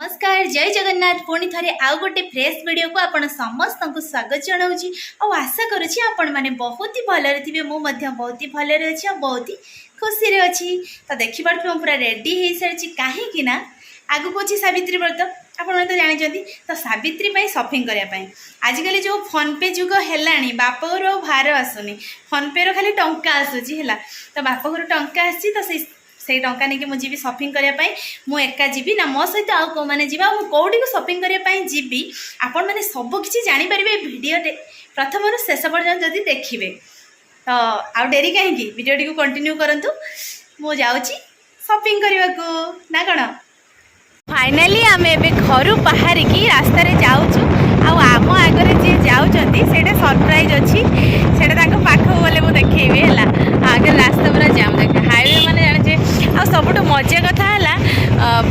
नमस्कार जय जगन्नाथ पुणी थे आउ गोटे फ्रेश वीडियो को आपण समस्त को स्वागत जनाऊँगी और आशा करुँची आपण मैंने बहुत ही भलरे थे मुझे बहुत ही भलरे अच्छी और बहुत ही खुशी अच्छी तो देखिए पूरा रेडी हो सारी कहीं आगू अच्छी सावित्री व्रत आपण मैंने तो जानते तो सावित्री शॉपिंग करने आजिकल जो फोन पे जुग है बापघर भार आसुनी फोन पे रो खाली टंका आसूसी है तो बापघर टंका आसी तो से टंका नहीं मुझे जी शॉपिंग करने मुझे एका जी ना मो सहित आउ कौ मैंने जा कौटी को शॉपिंग करने जी आपण मैंने सबकि जापर भिडियो प्रथम शेष पर्यटन जदि देखिए तो आउ डेरी कहीं भिडियोटी को कंटिन्यू करूँ मु जाऊँगी शॉपिंग करने को ना कौन फाइनाली आम ए घर बाहर की रास्ता जाऊँ आम आगे जी जाऊँगी से सरप्राइज अच्छी से पाख गले मुझे देखी है आगे रास्ता पूरा जाम देख हाईवे मैंने जाने आ सबुठ मजा कथा है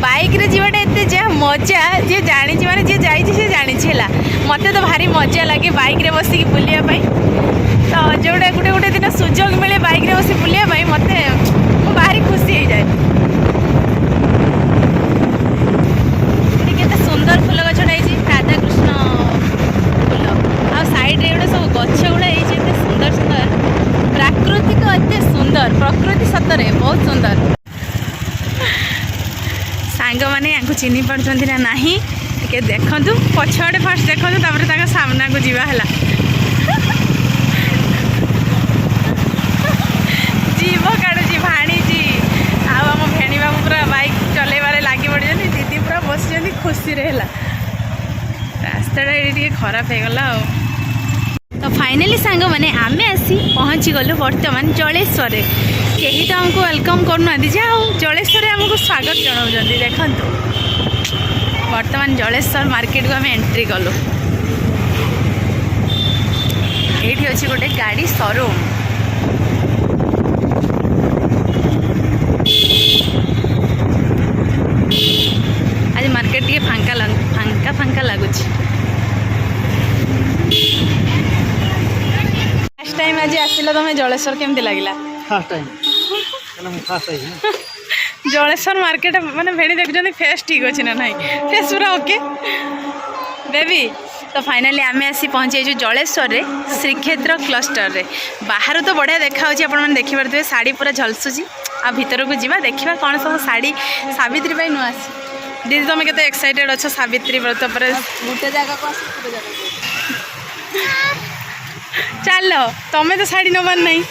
बाइक रे जीवाटा एते जा मजा जी जानी माने जी जाई सी जानी है मत तो भारी मजा लगे बाइक रे बसिक बुलायापाई तो जोटा गोटे गोटे दिन सुजोग मिले बाइक रे बस बुलायापाई मत भारी खुशी हो जाए केते सुंदर फूल गछटा राधा कृष्ण फूल आ साइड रे गोटे सब गछ गुड़ा एते सुंदर सुंदर प्राकृतिक एते सुंदर प्रकृति सतरे बहुत सुंदर सांग मैंने यहाँ चिन्ह पार्टी ना नहीं टे देखु पछआड़े फास्ट देखो सामना को जीवा है जीव काढ़ी भाणीजी आम भेणी बाबू पूरा बाइक चलैबार लगी पड़ी दीदी पूरा बस खुशी है रास्ता टे खराब हो गला तो फाइनाली सांग मैंने आमे आसी पहुँची गलु बर्तमान जलेश्वर कहीं तो आमको वेलकम करना जाओ जलेश्वर आमको स्वागत जनाऊँ देखु बर्तमान जलेश्वर मार्केट को आम एंट्री कलु ये अच्छी गोटे गाड़ी शोरूम आज मार्केट टे फांका फांका लगुच फर्स्ट टाइम आज आसिल तुम जलेश्वर केमती लगिला जलेश्वर मार्केट माने भेड़ी देखुं फेस ठीक अच्छे ना नहीं फेस पूरा ओके बेबी तो फाइनाली आम आसी पहुँचे जलेश्वर रे श्रीक्षेत्र क्लस्टर रे बाहर तो बढ़िया देखा आपने देखिपे शाढ़ी पूरा झलसुची आ भीतर को जीवा देखा कौन सब शाढ़ी सावित्री नुआ आसी दीदी तुम केते एक्साइटेड अच्छो सावित्री व्रत पर गोटे जगह चल तमें तो शाढ़ी नबार नहीं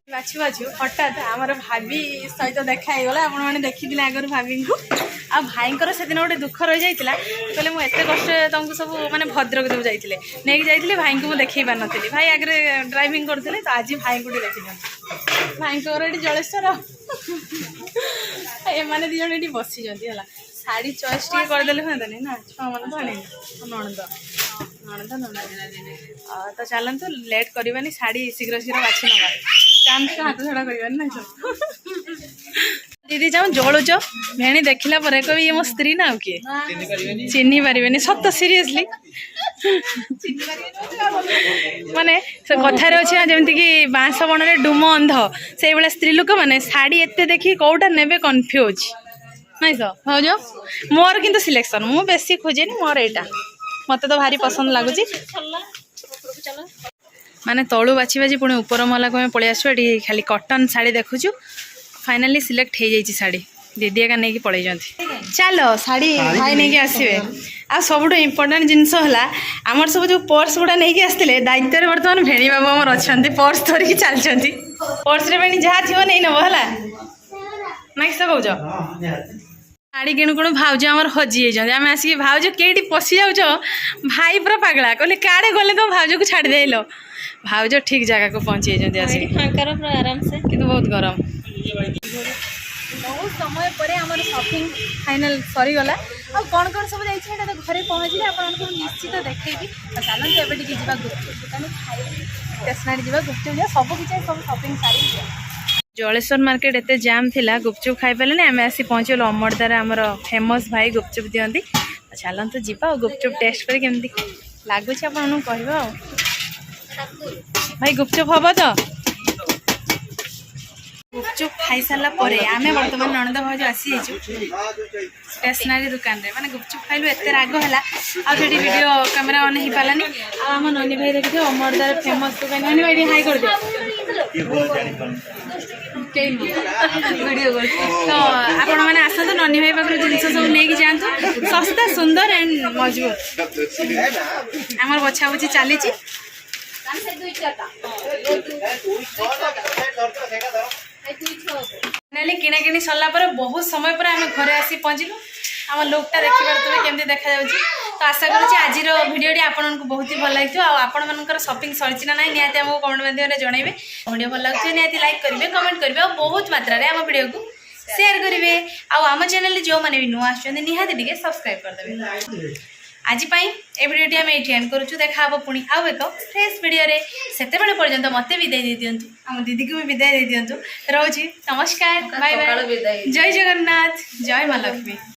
बाछु बाछु हठात आमर भाभी सहित देखा गला आपने देखी आगर भाभी को आ भाईंकर से दिन गोटे दुख रही जाता कहले मुझे एत कष्ट तुमको सब माने भद्रक जो जाते नहीं जाइए भाई को मुझे देखी पार नी भाई आगे ड्राइविंग करते तो आज भाई को देखी भाई ये जलेश्वर एम दिज ये बसी है शाढ़ी चॉइस टे करदे हाँ ना छुआ मन तो नणंद नणंद तो चलतु लेट करवानी शाढ़ी शीघ्र शीघ्र बाछी नवा चांद हाथ छड़ा करवानी ना दीदी जाऊँ जलुच भेणी देखला कह ये मो स्त्री ना किए चिन्ह पारे सत सीरियसली माने कथार अच्छे जमीक कि बाँस बण में डुम अंध से भाया स्त्री लोक मैंने शाढ़ी एत देखी कौटा ने कन्फ्यूज नहीं तो भाज मोर किंतु सिलेक्शन मु बेसी खोजेनि मोर एटा मत तो भारी पसंद लगुच माने तलू बाछी बाछी पुणी ऊपर महला को पलि आसो ये खाली कॉटन शाढ़ी देखुचु फाइनाली सिलेक्ट हो जाइए शाढ़ी दीदी एका नहीं पलि चलो शाढ़ी भाई नहीं आसवे आ सब इम्पोर्टाट जिनस है आमर सब जो पर्स गुड़ा नहीं आसते दायित्व बर्तमान भेणी बाबू आमर अच्छा पर्स धरिकी चलती पर्स भेणी जहाँ थी नहीं नब है ना किस कौच शाढ़ी किणु कणु भाउज आमर हजी जाते आम आसिक भाउज कईटी पशि जाऊच भाई पूरा पगला कहले काड़े गले तो भाउज को छाड़ी देल भाउज ठीक जगह को पहुँची जाते आराम से कि बहुत गरम बहुत समय पर आमर शॉपिंग फाइनल सरीगला आ कौन कौन सब जाइए तो घरे पहुँचे आपको निश्चित देखी तो चलते एवं टी जा गुपचुप दुकान खाई स्टेसनारी जा गुपचुप जा सबकि सब शॉपिंग सारी जलेश्वर मार्केट एत जाम थिला गुपचुप खाई पारे आम आसी पहुँचल अमरदार आमर फेमस भाई गुपचुप दिखती चलतु जीवा गुपचुप टेस्ट कर केमती लगुच आप कह भाई गुपचुप हम तो गुपचुप खाई सारा आम बर्तमान नणंद भाज आसी स्टेशनरी दुकान रे माने गुपचुप खाइलु एते राग है आठ वीडियो कैमेरा ऑन हो पालानी आम ननी भाई देखिए अमरदार फेमस दुकान ननी भाई हाई कर दियो वीडियो कर तो आपण मैंने आसतु ननी भाई पाखर जिन सब नहीं जातु सस्ता सुंदर एंड मजबूत आम बछा बुझी चली फाइनाली किना किणी सरला पर बहुत समय पर आम घरे आसी पहुँचलु आम लुकटा देखी पारे केमती देखा जाउची तो आशा करूँ आज भिडियोटी आपको बहुत ही भल लगे आपण मानकर शॉपिंग सरी ना नहीं निहाती आमको कमेंट माध्यम जनइबे वीडियो भल लगे निहाती लाइक करेंगे कमेंट करेंगे और बहुत मात्रा आम वीडियो को शेयर करेंगे आम चैनल जो मैंने भी नुआ आसुच्चंदी निहाती टिके सब्सक्राइब करदेवे आज ए भिडियोटी आम ये एंड करूँ देखा पुणी आउ एक फ्रेश भिडियो से पर्यंत मत विदाय दे दिंतु आम दीदी को भी विदाय दे दिंतु रोची नमस्कार बाय बाय जय जगन्नाथ जय माँ लक्ष्मी।